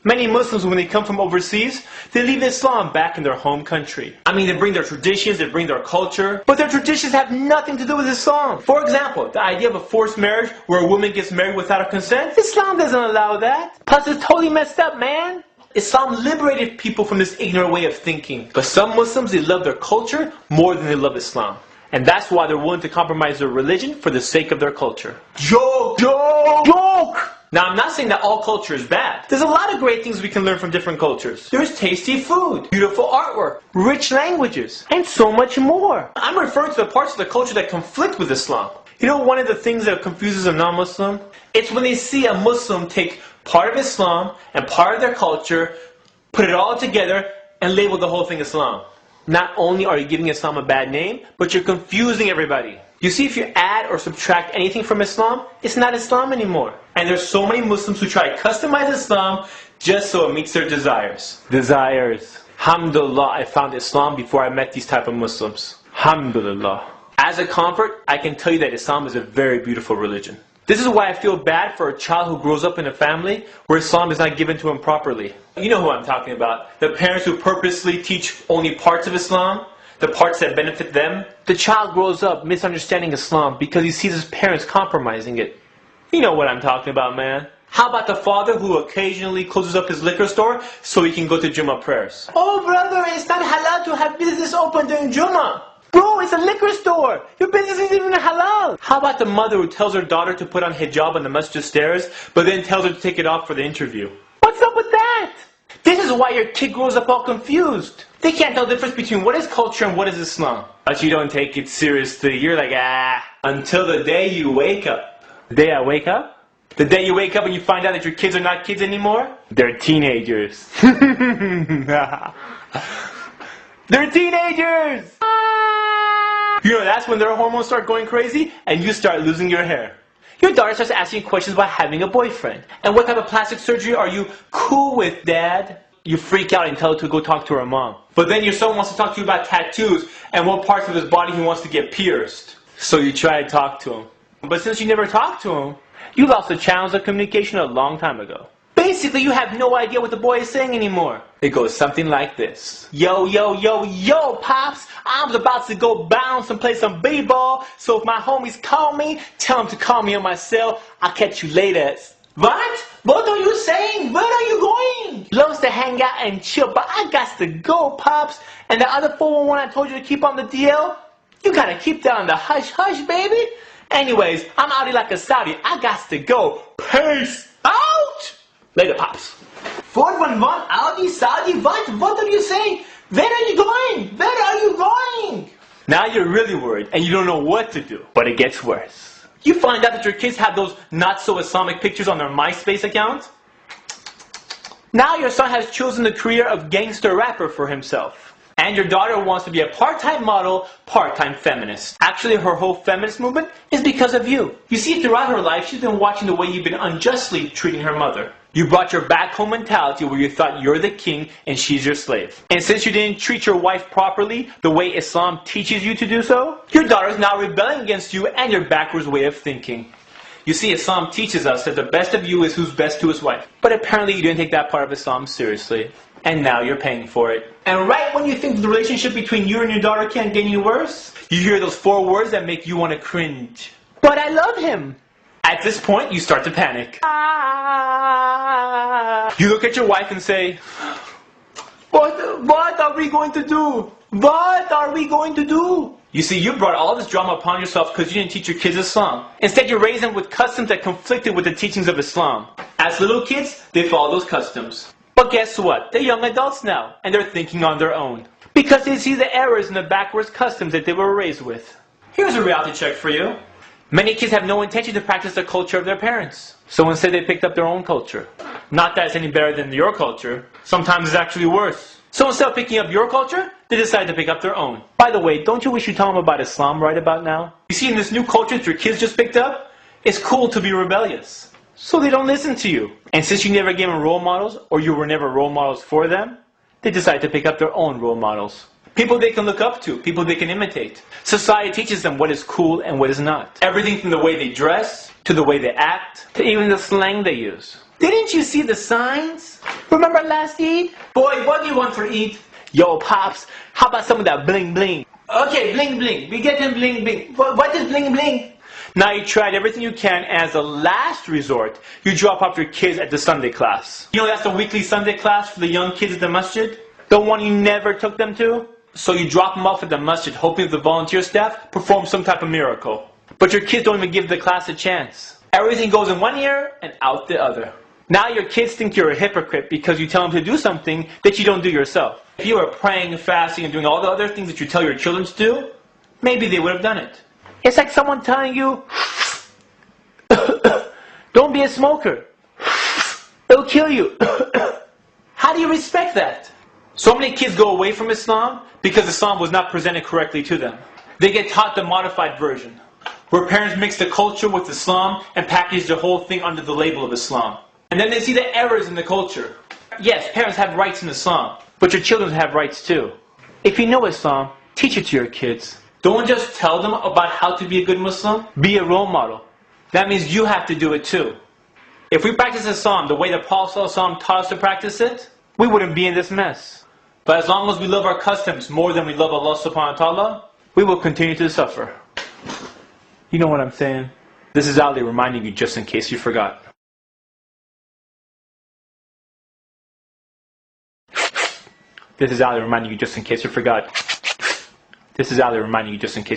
Many Muslims, when they come from overseas, they leave Islam back in their home country. I mean, they bring their traditions, they bring their culture, but their traditions have nothing to do with Islam. For example, the idea of a forced marriage where a woman gets married without her consent, Islam doesn't allow that. Plus, it's totally messed up, man. Islam liberated people from this ignorant way of thinking. But some Muslims, they love their culture more than they love Islam. And that's why they're willing to compromise their religion for the sake of their culture. Joke! Joke! Joke! Now, I'm not saying that all culture is bad. There's a lot of great things we can learn from different cultures. There's tasty food, beautiful artwork, rich languages, and so much more. I'm referring to the parts of the culture that conflict with Islam. You know, one of the things that confuses a non-Muslim? It's when they see a Muslim take part of Islam and part of their culture, put it all together, and label the whole thing Islam. Not only are you giving Islam a bad name, but you're confusing everybody. You see, if you add or subtract anything from Islam, it's not Islam anymore. And there's so many Muslims who try to customize Islam just so it meets their desires. Desires. Alhamdulillah, I found Islam before I met these type of Muslims. Alhamdulillah. As a convert, I can tell you that Islam is a very beautiful religion. This is why I feel bad for a child who grows up in a family where Islam is not given to him properly. You know who I'm talking about. The parents who purposely teach only parts of Islam, the parts that benefit them. The child grows up misunderstanding Islam because he sees his parents compromising it. You know what I'm talking about, man. How about the father who occasionally closes up his liquor store so he can go to Jummah prayers? Oh brother, it's not halal to have business open during Jummah. Bro, it's a liquor store. Your business isn't even halal. How about the mother who tells her daughter to put on hijab on the masjid stairs, but then tells her to take it off for the interview? What's up with that? This is why your kid grows up all confused. They can't tell the difference between what is culture and what is Islam. But you don't take it seriously. You're like, until the day you wake up. The day I wake up? The day you wake up and you find out that your kids are not kids anymore? They're teenagers. They're teenagers! You know, that's when their hormones start going crazy and you start losing your hair. Your daughter starts asking questions about having a boyfriend. And what type of plastic surgery are you cool with, Dad? You freak out and tell her to go talk to her mom. But then your son wants to talk to you about tattoos and what parts of his body he wants to get pierced. So you try to talk to him. But since you never talked to him, you lost the channels of communication a long time ago. Basically, you have no idea what the boy is saying anymore. It goes something like this. Yo, yo, yo, yo, Pops. I was about to go bounce and play some b-ball. So if my homies call me, tell them to call me on my cell. I'll catch you later. What? What are you saying? Where are you going? Loves to hang out and chill, but I got to go, Pops. And the other 411 I told you to keep on the DL? You gotta keep that on the hush-hush, baby. Anyways, I'm outie like a Saudi. I got to go. Peace out! Later, Pops. 411, Audi, Saudi, what? What are you saying? Where are you going? Where are you going? Now you're really worried and you don't know what to do. But it gets worse. You find out that your kids have those not-so-Islamic pictures on their MySpace account. Now your son has chosen the career of gangster rapper for himself. And your daughter wants to be a part-time model, part-time feminist. Actually, her whole feminist movement is because of you. You see, throughout her life, she's been watching the way you've been unjustly treating her mother. You brought your back-home mentality where you thought you're the king and she's your slave. And since you didn't treat your wife properly, the way Islam teaches you to do so, your daughter's now rebelling against you and your backwards way of thinking. You see, Islam teaches us that the best of you is who's best to his wife. But apparently you didn't take that part of Islam seriously. And now you're paying for it. And right when you think the relationship between you and your daughter can't get any worse, you hear those 4 words that make you want to cringe. But I love him. At this point, you start to panic. You look at your wife and say, What are we going to do? What are we going to do? You see, you brought all this drama upon yourself because you didn't teach your kids Islam. Instead, you raised them with customs that conflicted with the teachings of Islam. As little kids, they follow those customs. But guess what? They're young adults now, and they're thinking on their own. Because they see the errors and the backwards customs that they were raised with. Here's a reality check for you. Many kids have no intention to practice the culture of their parents. So instead they picked up their own culture. Not that it's any better than your culture. Sometimes it's actually worse. So instead of picking up your culture, they decide to pick up their own. By the way, don't you wish you tell them about Islam right about now? You see, in this new culture that your kids just picked up, it's cool to be rebellious. So they don't listen to you. And since you never gave them role models, or you were never role models for them, they decide to pick up their own role models. People they can look up to, people they can imitate. Society teaches them what is cool and what is not. Everything from the way they dress, to the way they act, to even the slang they use. Didn't you see the signs? Remember last Eid? Boy, what do you want for Eid? Yo, Pops, how about some of that bling bling? Okay, bling bling. We get them bling bling. What is bling bling? Now you tried everything you can, and as a last resort, you drop off your kids at the Sunday class. You know that's the weekly Sunday class for the young kids at the masjid? The one you never took them to? So you drop them off at the masjid, hoping the volunteer staff performs some type of miracle. But your kids don't even give the class a chance. Everything goes in one ear and out the other. Now your kids think you're a hypocrite because you tell them to do something that you don't do yourself. If you were praying, fasting, and doing all the other things that you tell your children to do, maybe they would have done it. It's like someone telling you, don't be a smoker. It'll kill you. How do you respect that? So many kids go away from Islam because Islam was not presented correctly to them. They get taught the modified version, where parents mix the culture with Islam and package the whole thing under the label of Islam. And then they see the errors in the culture. Yes, parents have rights in Islam, but your children have rights too. If you know Islam, teach it to your kids. Don't just tell them about how to be a good Muslim. Be a role model. That means you have to do it too. If we practice Islam the way the Prophet ﷺ taught us to practice it, we wouldn't be in this mess. But as long as we love our customs more than we love Allah subhanahu wa ta'ala, we will continue to suffer. You know what I'm saying? This is Ali reminding you just in case you forgot. This is Ali reminding you just in case you forgot. This is Ali reminding you just in case